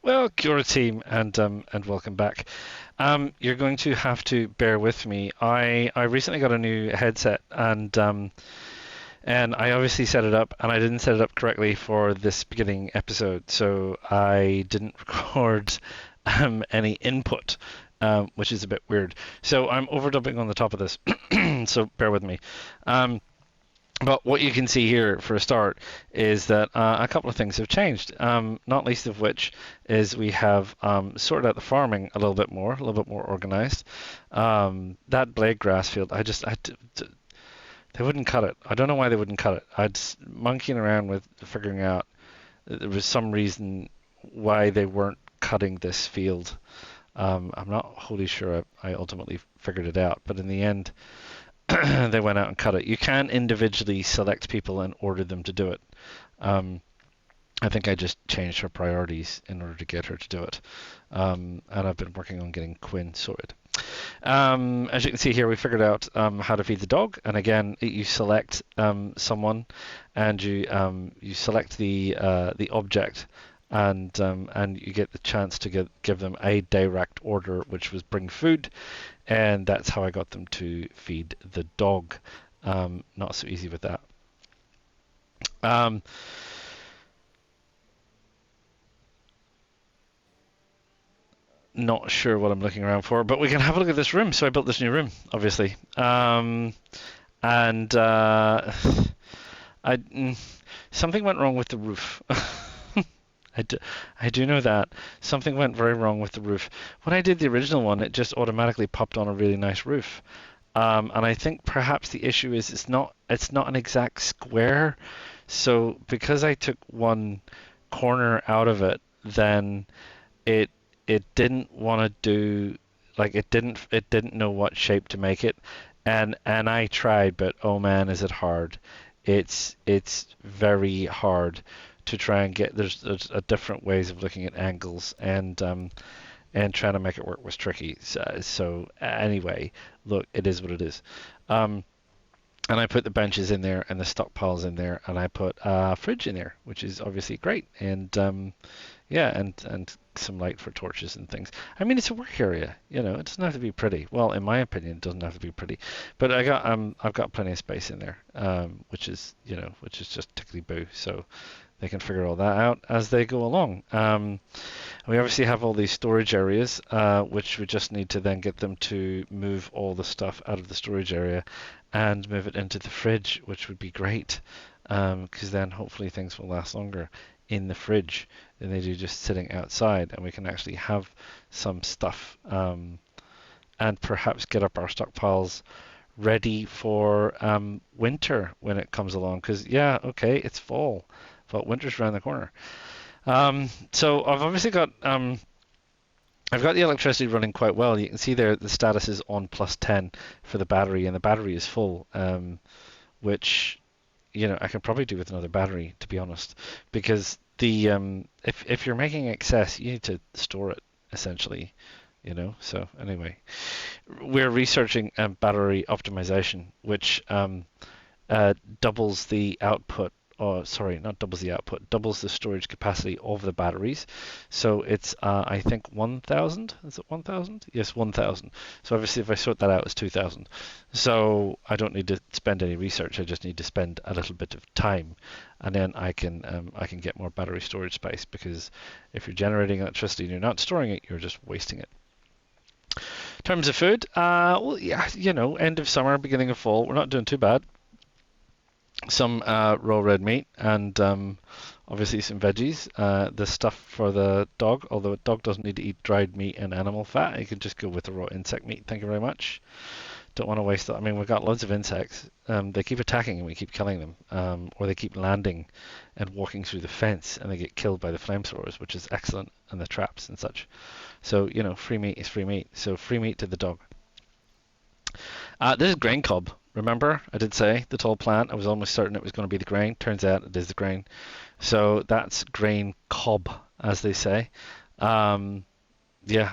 Well, kia ora team, and welcome back. You're going to have to bear with me. I recently got a new headset, and I obviously set it up, and I didn't set it up correctly for this beginning episode, so I didn't record any input, which is a bit weird. So I'm overdubbing on the top of this, so bear with me. But what you can see here for a start is that a couple of things have changed, not least of which is we have sorted out the farming a little bit more organized. That blade grass field, they wouldn't cut it. I don't know why they wouldn't cut it. I'd monkeying around with figuring out that there was some reason why they weren't cutting this field. I'm not wholly sure I ultimately figured it out, but in the end, they went out and cut it. You can individually select people and order them to do it. I think I just changed her priorities in order to get her to do it. And I've been working on getting Quinn sorted. As you can see here, we figured out how to feed the dog. And again, you select someone, and you select the object, and you get the chance to give them a direct order, which was bring food, and that's how I got them to feed the dog. Not so easy with that. Not sure what I'm looking around for, but we can have a look at this room. So I built this new room, obviously, and something went wrong with the roof. I do know that something went very wrong with the roof. When I did the original one, it just automatically popped on a really nice roof. And I think perhaps the issue is it's not an exact square. So because I took one corner out of it, then it it didn't want to do, like, it didn't know what shape to make it, and I tried, but oh man, is it hard. It's very hard to try and get, there's a different ways of looking at angles, and trying to make it work was tricky. So anyway, look, it is what it is. And I put the benches in there and the stockpiles in there, and I put a fridge in there, which is obviously great. And yeah, and some light for torches and things. I mean, it's a work area, it doesn't have to be pretty. Well, in my opinion, it doesn't have to be pretty. But I've got plenty of space in there, which is just tickly boo. So they can figure all that out as they go along. We obviously have all these storage areas, which we just need to then get them to move all the stuff out of the storage area and move it into the fridge, which would be great, because then hopefully things will last longer in the fridge than they do just sitting outside, and we can actually have some stuff, and perhaps get up our stockpiles ready for winter when it comes along, because yeah, okay, it's fall, but winter's around the corner. So I've got the electricity running quite well. You can see there the status is on +10 for the battery, and the battery is full, which I can probably do with another battery, to be honest, because if you're making excess, you need to store it essentially. So anyway, we're researching battery optimization, which doubles the output. Oh, sorry, not doubles the output, doubles the storage capacity of the batteries. So it's, I think, 1,000. Is it 1,000? Yes, 1,000. So obviously, if I sort that out, it's 2,000. So I don't need to spend any research. I just need to spend a little bit of time, and then I can get more battery storage space. Because if you're generating electricity and you're not storing it, you're just wasting it. In terms of food, well, yeah, end of summer, beginning of fall, we're not doing too bad. Some raw red meat, and obviously some veggies. The stuff for the dog, although a dog doesn't need to eat dried meat and animal fat, you can just go with the raw insect meat. Thank you very much. Don't want to waste it. I mean, we've got loads of insects. They keep attacking and we keep killing them, or they keep landing and walking through the fence and they get killed by the flamethrowers, which is excellent, and the traps and such. So free meat is free meat. So free meat to the dog. This is grain cob. Remember, I did say the tall plant. I was almost certain it was going to be the grain. Turns out it is the grain. So that's grain cob, as they say. Yeah,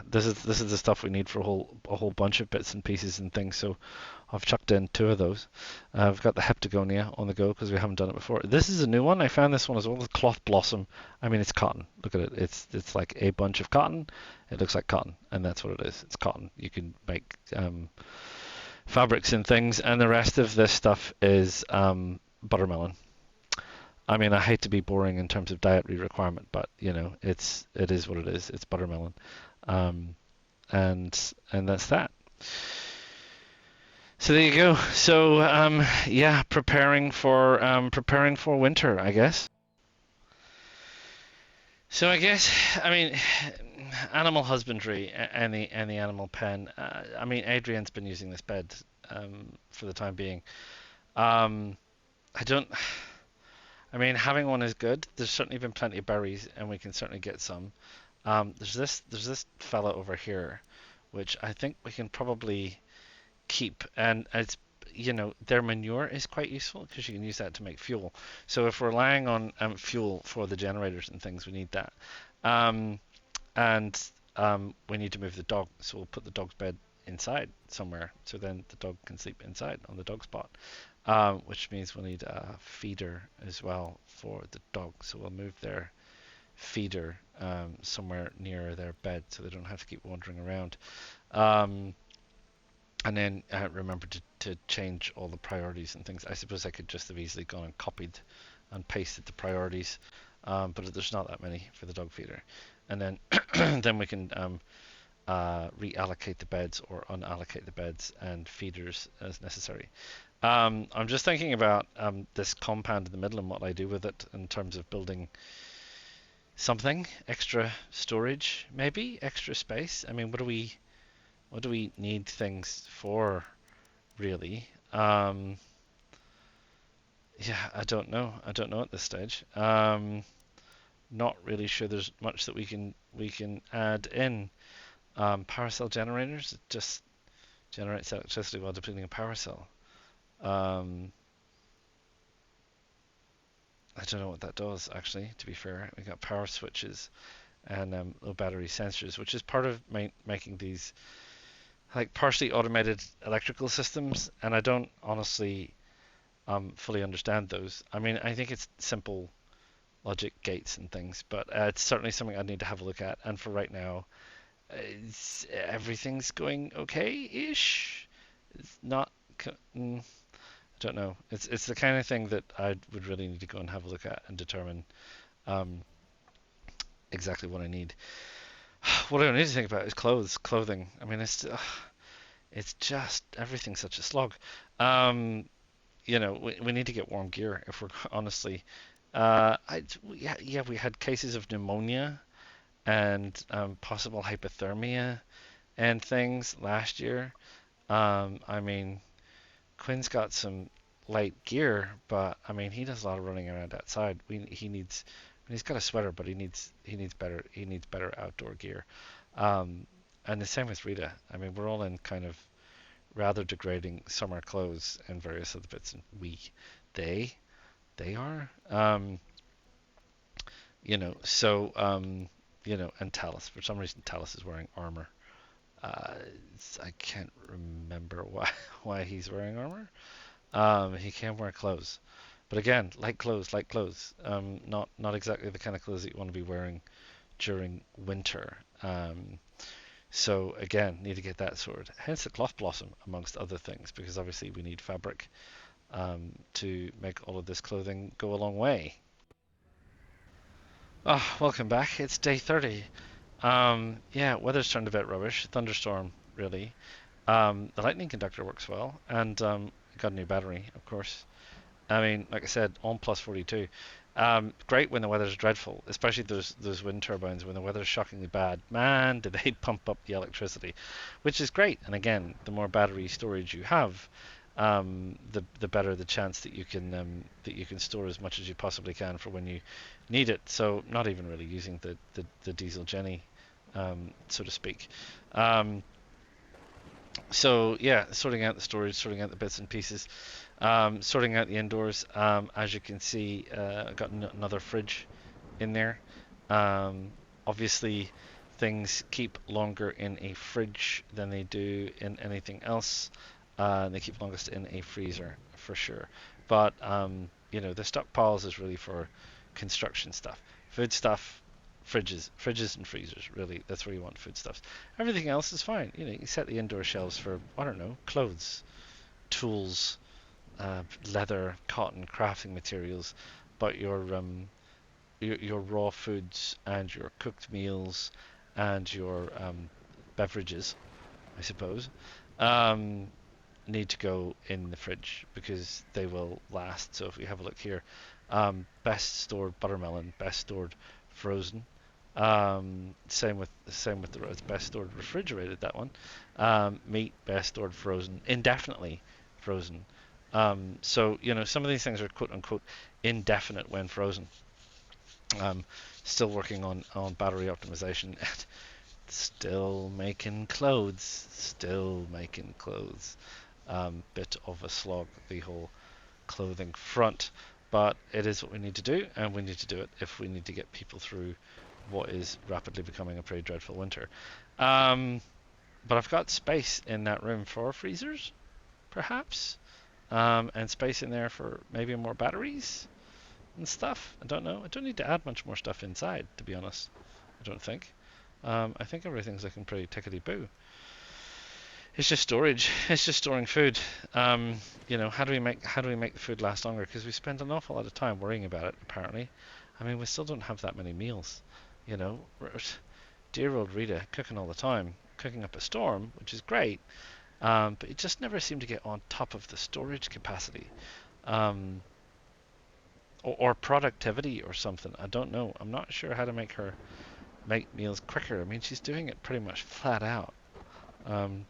this is the stuff we need for a whole bunch of bits and pieces and things. So I've chucked in 2 of those. I've got the Heptagonia on the go because we haven't done it before. This is a new one. I found this one as well. The cloth blossom. I mean, it's cotton. Look at it. It's like a bunch of cotton. It looks like cotton, and that's what it is. It's cotton. You can make fabrics and things, and the rest of this stuff is buttermelon. I mean, I hate to be boring in terms of dietary requirement, but it is what it is. It's buttermelon, um, and that's that. So there you go. So yeah, preparing for winter, I guess. So I guess, I mean, animal husbandry and the animal pen. I mean, Adrian's been using this bed for the time being. Um, I don't. I mean, having one is good. There's certainly been plenty of berries, and we can certainly get some. There's this fella over here, which I think we can probably keep, and it's their manure is quite useful because you can use that to make fuel. So if we're relying on fuel for the generators and things, we need that. Um, and we need to move the dog, so we'll put the dog's bed inside somewhere, so then the dog can sleep inside on the dog spot. Which means we'll need a feeder as well for the dog, so we'll move their feeder somewhere near their bed, so they don't have to keep wandering around. Um, and then remember to change all the priorities and things. I suppose I could just have easily gone and copied and pasted the priorities, but there's not that many for the dog feeder. And then then we can reallocate the beds or unallocate the beds and feeders as necessary. I'm just thinking about this compound in the middle and what I do with it in terms of building something extra storage, maybe extra space. I mean, what do we need things for really? Yeah, I don't know. I don't know at this stage. Not really sure there's much that we can add in. Power cell generators, it just generates electricity while depleting a power cell. Um, I don't know what that does actually. To be fair, we got power switches and low battery sensors, which is part of making these like partially automated electrical systems. And I don't honestly fully understand those. I mean, I think it's simple logic gates and things, but it's certainly something I need to have a look at. And for right now, everything's going okay-ish. It's not. I don't know. It's the kind of thing that I would really need to go and have a look at and determine um, exactly what I need. What I don't need to think about is clothing. I mean, it's just everything's such a slog. Um, we need to get warm gear if we're honestly. Yeah, we had cases of pneumonia and possible hypothermia and things last year. I mean, Quinn's got some light gear, but I mean he does a lot of running around outside. He needs. He's got a sweater, but he needs better outdoor gear. And the same with Rita. I mean, we're all in kind of rather degrading summer clothes and various other bits. And they, they are. And Talus. For some reason, Talus is wearing armor. Uh, I can't remember why he's wearing armor. He can wear clothes, but again, light clothes, light clothes. Not exactly the kind of clothes that you want to be wearing during winter. So again, need to get that sorted. Hence the cloth blossom, amongst other things, because obviously we need fabric to make all of this clothing go a long way. Oh, welcome back. It's day 30. Yeah, weather's turned a bit rubbish. Thunderstorm, really. The lightning conductor works well, and got a new battery, of course. I mean, like I said, on plus 42. Great when the weather's dreadful, especially those wind turbines when the weather's shockingly bad. Man, do they pump up the electricity, which is great. And again, the more battery storage you have, the better the chance that you can store as much as you possibly can for when you need it. So not even really using the diesel Jenny, so to speak. Um, so yeah, sorting out the storage, sorting out the bits and pieces, sorting out the indoors. As you can see, I got another fridge in there. Obviously, things keep longer in a fridge than they do in anything else. and they keep longest in a freezer for sure. But the stockpiles is really for construction stuff, food stuff, fridges and freezers. Really, that's where you want food stuffs. Everything else is fine. You set the indoor shelves for, I don't know, clothes, tools, leather, cotton, crafting materials, but your raw foods and your cooked meals and your beverages, I suppose, um, need to go in the fridge because they will last. So if we have a look here, best stored buttermelon, best stored frozen. Same with the roads. Best stored refrigerated, that one. Meat best stored frozen indefinitely frozen. So some of these things are quote unquote indefinite when frozen. Um, Still working on battery optimization. Still making clothes. Still making clothes. Bit of a slog, the whole clothing front. But it is what we need to do, and we need to do it if we need to get people through what is rapidly becoming a pretty dreadful winter. Um, but I've got space in that room for freezers, perhaps, and space in there for maybe more batteries and stuff. I don't know. I don't need to add much more stuff inside, to be honest. I don't think. I think everything's looking pretty tickety boo. It's just storage. It's just storing food. How do we make the food last longer? Because we spend an awful lot of time worrying about it. Apparently, I mean, we still don't have that many meals. You know, dear old Rita cooking all the time, cooking up a storm, which is great. But it just never seemed to get on top of the storage capacity, um, or productivity or something. I don't know. I'm not sure how to make her make meals quicker. I mean, she's doing it pretty much flat out. Um,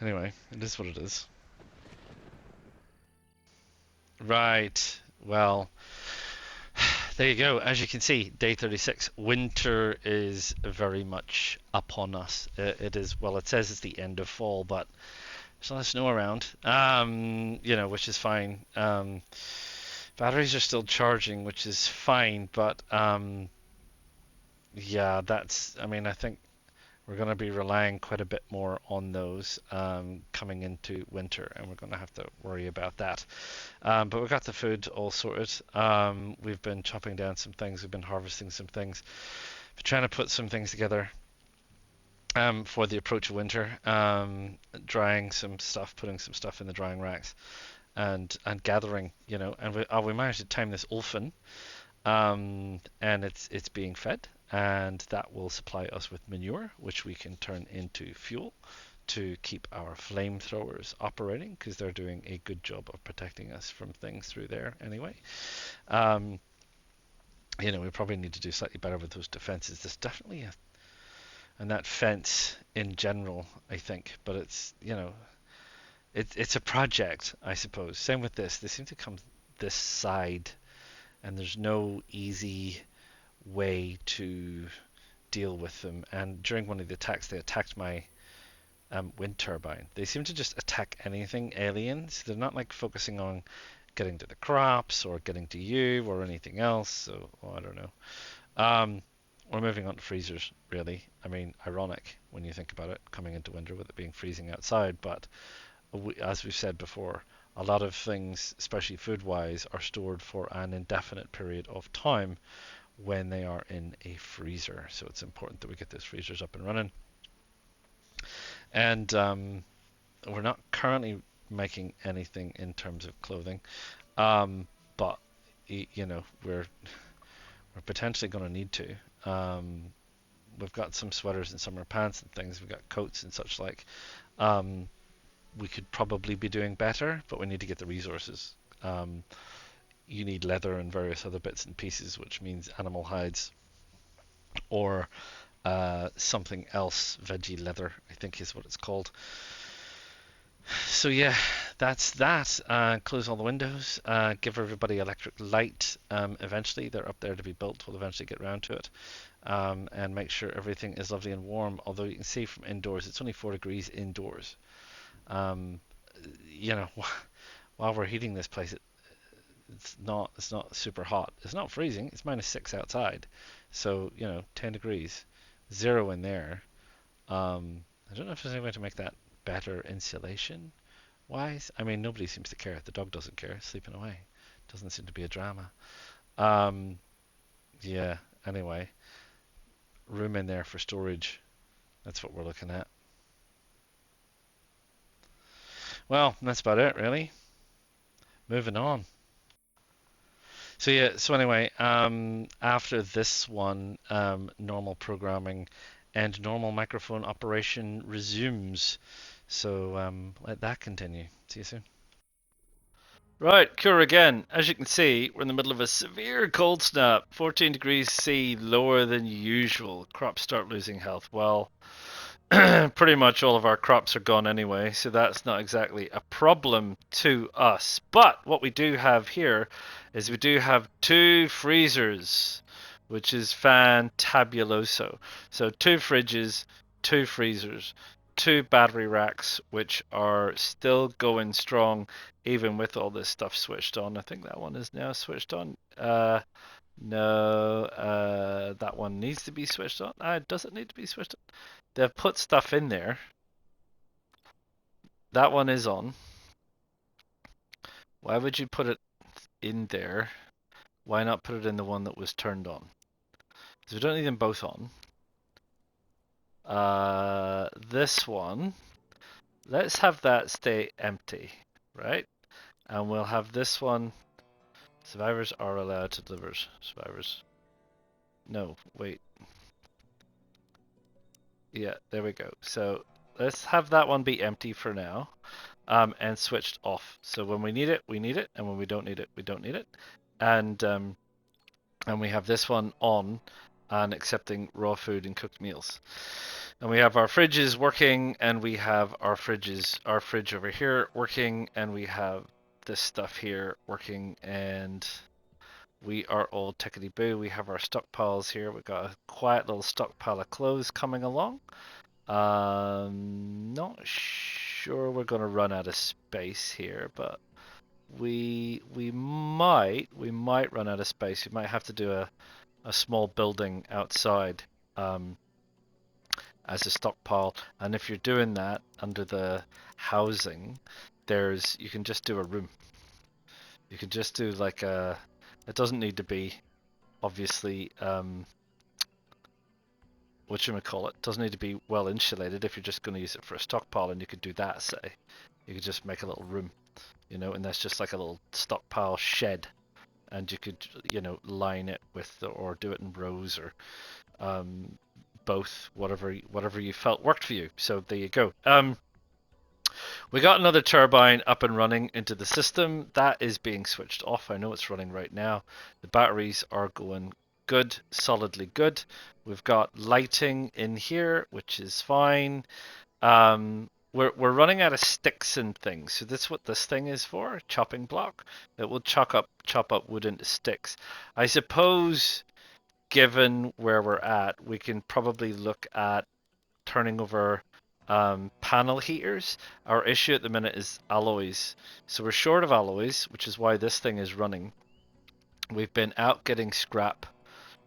anyway, it is what it is. Right. Well, there you go. As you can see, day 36. Winter is very much upon us. It is, well, it says it's the end of fall, but there's a lot of snow around, which is fine. Batteries are still charging, which is fine, but yeah, I mean, I think we're going to be relying quite a bit more on those coming into winter, and we're going to have to worry about that. But we've got the food all sorted. We've been chopping down some things, we've been harvesting some things, we're trying to put some things together for the approach of winter, drying some stuff, putting some stuff in the drying racks, and gathering, and we managed to time this Ulfen, and it's being fed, and that will supply us with manure, which we can turn into fuel to keep our flamethrowers operating, because they're doing a good job of protecting us from things through there anyway. Um, we probably need to do slightly better with those defenses. There's definitely and that fence in general, I think, but it's a project, I suppose. Same with this. They seem to come this side, and there's no easy way to deal with them. And during one of the attacks, they attacked my wind turbine. They seem to just attack anything alien. So they're not like focusing on getting to the crops or getting to you or anything else. So, I don't know. We're moving on to freezers, really. I mean, ironic when you think about it, coming into winter with it being freezing outside. But as we've said before, a lot of things, especially food-wise, are stored for an indefinite period of time when they are in a freezer. So it's important that we get those freezers up and running. And we're not currently making anything in terms of clothing, but we're potentially going to need to. We've got some sweaters and summer pants and things. We've got coats and such like. We could probably be doing better, but we need to get the resources. You need leather and various other bits and pieces, which means animal hides or something else. Veggie leather, I think, is what it's called. So yeah, that's that. Close all the windows. Give everybody electric light. Eventually, they're up there to be built. We'll eventually get around to it. And make sure everything is lovely and warm. Although you can see from indoors, it's only 4 degrees indoors. Um, while we're heating this place, it's not super hot. It's not freezing. It's -6 outside. So 10 degrees, 0 in there. I don't know if there's any way to make that better insulation wise. I mean, nobody seems to care. The dog doesn't care. Sleeping away. Doesn't seem to be a drama. Um, yeah. Anyway, room in there for storage. That's what we're looking at. Well, that's about it, really. Moving on. So yeah, so anyway, after this one, normal programming and normal microphone operation resumes. So let that continue. See you soon. Right, Cure again. As you can see, we're in the middle of a severe cold snap. 14 degrees C, lower than usual. Crops start losing health. Well, pretty much all of our crops are gone anyway, so that's not exactly a problem to us. But what we do have here is we do have two freezers, which is fantabuloso. So two fridges, two freezers, two battery racks, which are still going strong even with all this stuff switched on. I think that one is now switched on. No, that one needs to be switched on. Does it need to be switched on? They've put stuff in there. That one is on. Why would you put it in there? Why not put it in the one that was turned on? Because we don't need them both on. This one, let's have that stay empty, right? And we'll have this one. Survivors are allowed to deliver. Survivors. No, wait. Yeah, there we go. So let's have that one be empty for now, and switched off. So when we need it, we need it, and when we don't need it, we don't need it. And we have this one on and accepting raw food and cooked meals. And we have our fridges working, and we have our fridge over here working, and we have this stuff here working, and we are all tickety boo. We have our stockpiles here. We've got a quiet little stockpile of clothes coming along. Not sure we're going to run out of space here, but we might run out of space. We might have to do a small building outside as a stockpile. And if you're doing that under the housing, you can just do a room. You can just do like a. It doesn't need to be obviously whatchamacallit, doesn't need to be well insulated if you're just going to use it for a stockpile, and you could do that, say. You could just make a little room, and that's just like a little stockpile shed, and you could, line it with, or do it in rows, or both, whatever you felt worked for you. So there you go. We got another turbine up and running into the system. That is being switched off. I know it's running right now. The batteries are going good, solidly good. We've got lighting in here, which is fine. We're running out of sticks and things. So that's what this thing is for, chopping block. It will chop up wood into sticks. I suppose, given where we're at, we can probably look at turning over panel heaters. Our issue at the minute is alloys. So we're short of alloys, which is why this thing is running. We've been out getting scrap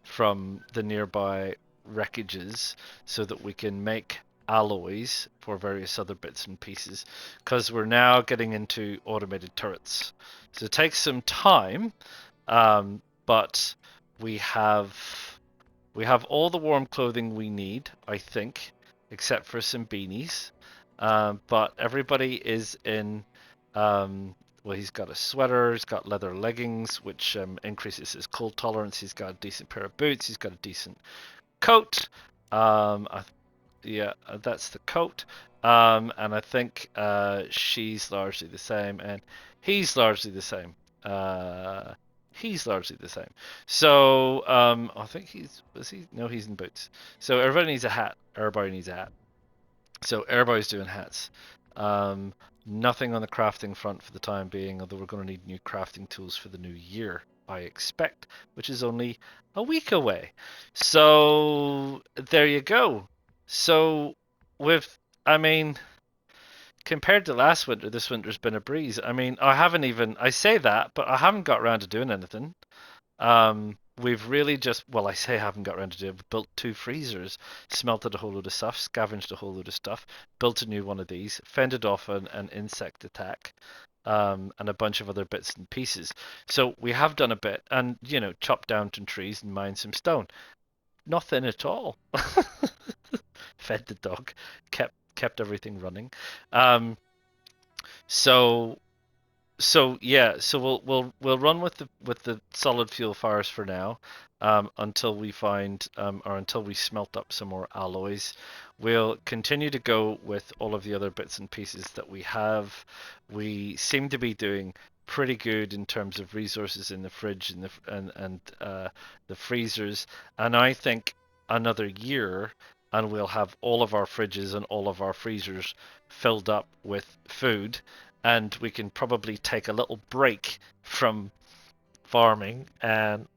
from the nearby wreckages so that we can make alloys for various other bits and pieces, because we're now getting into automated turrets. So it takes some time, but we have all the warm clothing we need, I think, except for some beanies. But everybody is in. Well, he's got a sweater, he's got leather leggings, which increases his cold tolerance. He's got a decent pair of boots, he's got a decent coat. Yeah, that's the coat. And I think she's largely the same, and he's largely the same. He's largely the same. So I think was he? No, he's in boots. So everybody needs a hat. Everybody needs a hat. So everybody's doing hats. Nothing on the crafting front for the time being, although we're going to need new crafting tools for the new year, I expect, which is only a week away. So there you go. So compared to last winter, this winter's been a breeze. I say that, but I haven't got around to doing anything. we've really just, well, I say haven't got around to it. We've built 2 freezers, smelted a whole load of stuff, scavenged a whole load of stuff, built a new one of these, fended off an insect attack, and a bunch of other bits and pieces. So we have done a bit, and chopped down some trees and mined some stone. Nothing at all. Fed the dog, kept everything running. Um, so so we'll run with the solid fuel fires for now, until we find or until we smelt up some more alloys. We'll continue to go with all of the other bits and pieces that we have. We seem to be doing pretty good in terms of resources in the fridge and the freezers, and I think another year and we'll have all of our fridges and all of our freezers filled up with food, and we can probably take a little break from farming and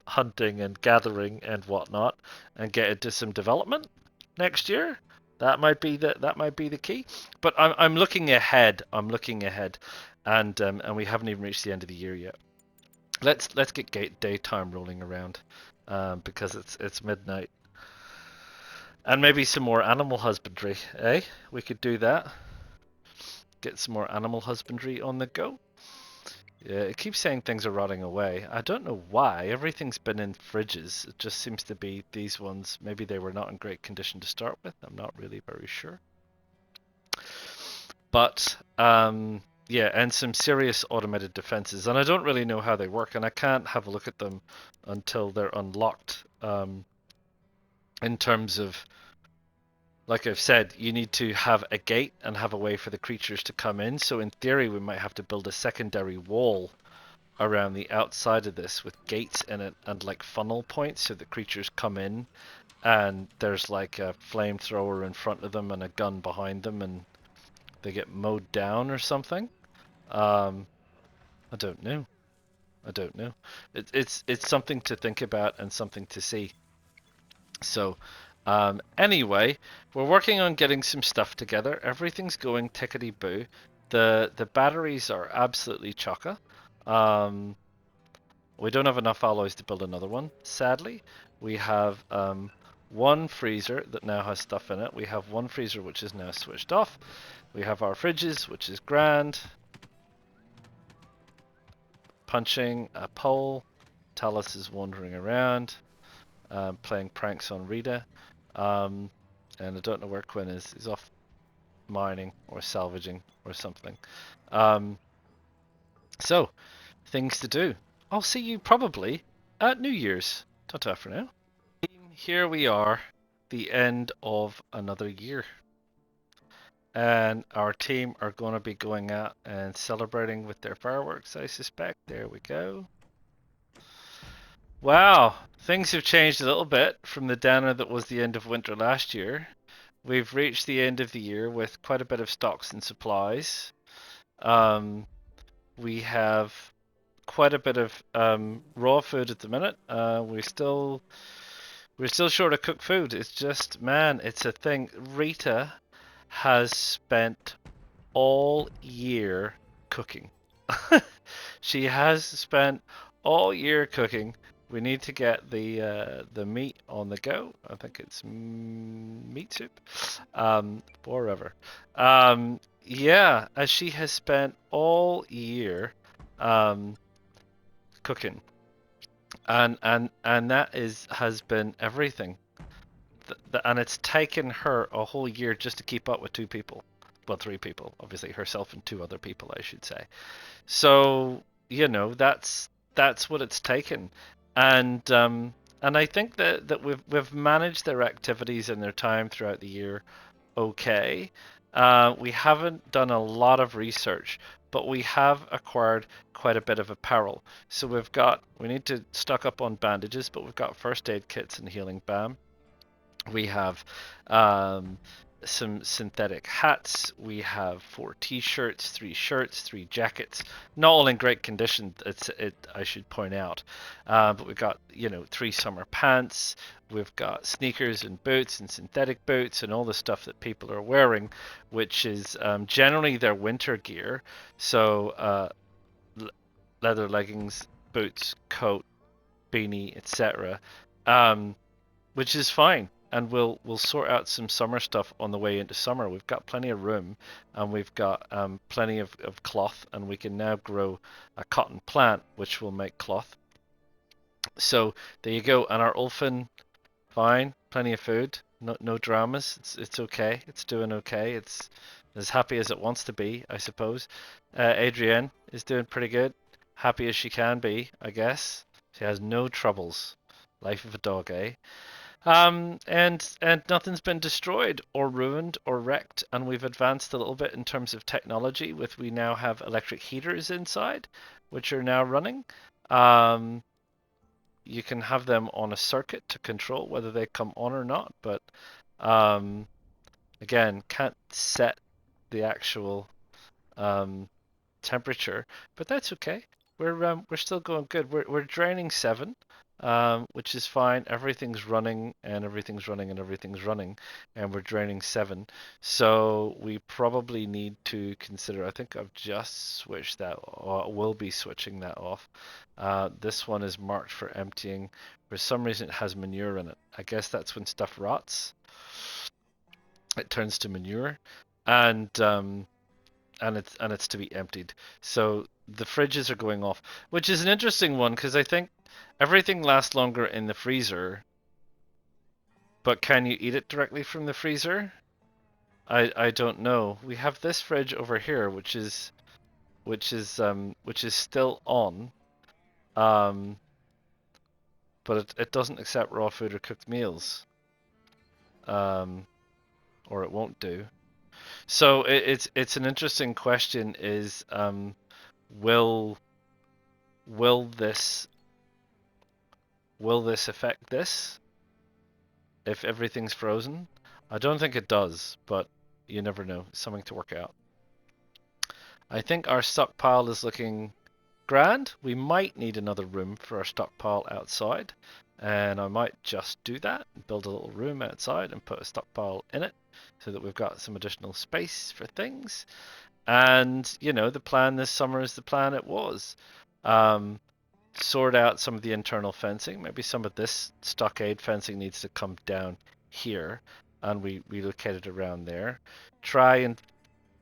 hunting and gathering and whatnot, and get into some development next year. That might be the key. But I'm looking ahead. And we haven't even reached the end of the year yet. Let's get daytime rolling around, because it's midnight, and maybe some more animal husbandry. We could do that. Get some more animal husbandry on the go. Yeah, it keeps saying things are rotting away. I don't know why. Everything's been in fridges. It just seems to be these ones. Maybe they were not in great condition to start with. I'm not really very sure. But yeah, and some serious automated defenses. And I don't really know how they work, and I can't have a look at them until they're unlocked. In terms of, like I've said, you need to have a gate and have a way for the creatures to come in. So in theory, we might have to build a secondary wall around the outside of this with gates in it and like funnel points so the creatures come in and there's like a flamethrower in front of them and a gun behind them and they get mowed down or something. I don't know. It's something to think about and something to see. So anyway, we're working on getting some stuff together. Everything's going tickety boo. The batteries are absolutely chocker. We don't have enough alloys to build another one, sadly. We have one freezer that now has stuff in it. We have one freezer which is now switched off. We have our fridges, which is grand. Punching a pole. Talus is wandering around, playing pranks on Rita. And I don't know where Quinn is. He's off mining or salvaging or something. So, things to do. I'll see you probably at New Year's. Ta-ta for now. Here we are, the end of another year. And our team are going to be going out and celebrating with their fireworks, I suspect. There we go. Wow, things have changed a little bit from the downer that was the end of winter last year. We've reached the end of the year with quite a bit of stocks and supplies. We have quite a bit of raw food at the minute. We're still short of cooked food. It's just, man, it's a thing. Rita has spent all year cooking. She has spent all year cooking. We need to get the meat on the go. I think it's meat soup, wherever. Yeah, as she has spent all year cooking, and that has been everything. And it's taken her a whole year just to keep up with 2 people. Well, 3 people, obviously herself and 2 other people, I should say. So that's what it's taken, and I think that we've managed their activities and their time throughout the year okay. We haven't done a lot of research, but we have acquired quite a bit of apparel. So we need to stock up on bandages, but we've got first aid kits and healing balm. We have some synthetic hats. We have 4 t-shirts, 3 shirts, 3 jackets. Not all in great condition, I should point out. But we've got 3 summer pants. We've got sneakers and boots and synthetic boots and all the stuff that people are wearing, which is generally their winter gear. So leather leggings, boots, coat, beanie, etc. Which is fine. And we'll sort out some summer stuff on the way into summer. We've got plenty of room, and we've got plenty of cloth, and we can now grow a cotton plant, which will make cloth. So there you go. And our Ulfen, fine, plenty of food, no dramas. It's okay. It's doing okay. It's as happy as it wants to be, I suppose. Adrienne is doing pretty good, happy as she can be, I guess. She has no troubles. Life of a dog, eh? And nothing's been destroyed or ruined or wrecked, and we've advanced a little bit in terms of technology. We now have electric heaters inside, which are now running. You can have them on a circuit to control whether they come on or not, but again, can't set the actual temperature, but that's okay. We're still going good. We're draining 7, which is fine. Everything's running and everything's running and everything's running, and we're draining 7. So we probably need to consider. I think I've just switched that, or will be switching that off. This one is marked for emptying. For some reason, it has manure in it. I guess that's when stuff rots. It turns to manure, and it's to be emptied. So the fridges are going off, which is an interesting one because I think everything lasts longer in the freezer. But can you eat it directly from the freezer? I don't know. We have this fridge over here, which is still on, but it doesn't accept raw food or cooked meals, or it won't do. So it's an interesting question. Is will this affect this if everything's frozen? I don't think it does, but you never know. It's something to work out. I think our stockpile is looking grand. We might need another room for our stockpile outside, and I might just do that, build a little room outside and put a stockpile in it so that we've got some additional space for things. And the plan this summer is the plan it was. Sort out some of the internal fencing. Maybe some of this stockade fencing needs to come down here, and we relocate it around there. Try and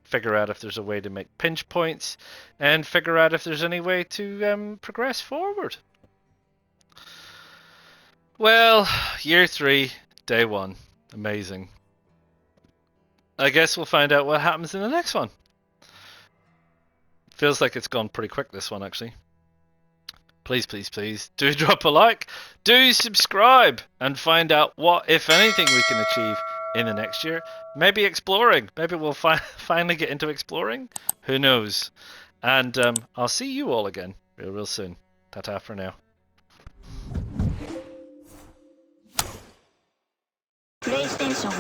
figure out if there's a way to make pinch points, and figure out if there's any way to progress forward. Well, year 3, day 1. Amazing. I guess we'll find out what happens in the next one. Feels like it's gone pretty quick, this one, actually. Please, please, please, do drop a like, do subscribe, and find out what, if anything, we can achieve in the next year. Maybe exploring. Maybe we'll finally get into exploring. Who knows? And I'll see you all again real soon. Ta-ta for now. PlayStation